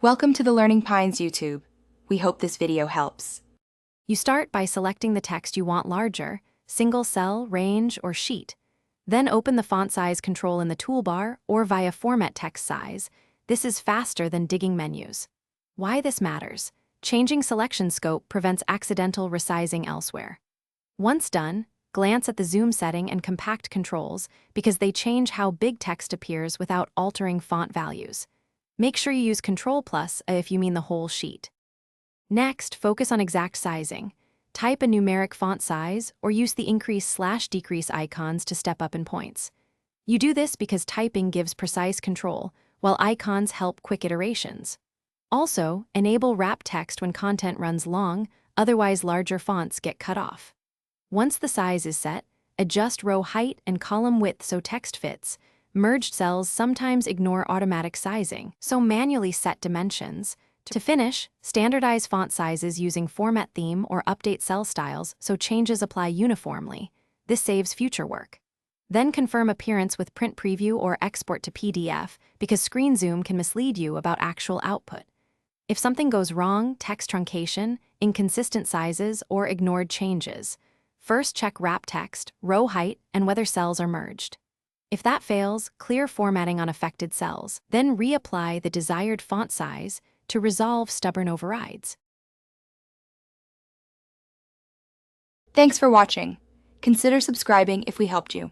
Welcome to the Learning Pines YouTube. We hope this video helps. You start by selecting the text you want larger, single cell, range, or sheet. Then open the font size control in the toolbar or via Format Text Size. This is faster than digging menus. Why this matters? Changing selection scope prevents accidental resizing elsewhere. Once done, glance at the zoom setting and compact controls because they change how big text appears without altering font values. Make sure you use Ctrl+ if you mean the whole sheet. Next, focus on exact sizing. Type a numeric font size or use the increase/decrease icons to step up in points. You do this because typing gives precise control, while icons help quick iterations. Also, enable wrap text when content runs long, otherwise larger fonts get cut off. Once the size is set, adjust row height and column width so text fits. Merged cells sometimes ignore automatic sizing, so manually set dimensions. To finish, standardize font sizes using Format Theme or update cell styles so changes apply uniformly. This saves future work. Then confirm appearance with Print Preview or Export to PDF because screen zoom can mislead you about actual output. If something goes wrong, text truncation, inconsistent sizes, or ignored changes, first check wrap text, row height, and whether cells are merged. If that fails, clear formatting on affected cells, then reapply the desired font size to resolve stubborn overrides. Thanks for watching. Consider subscribing if we helped you.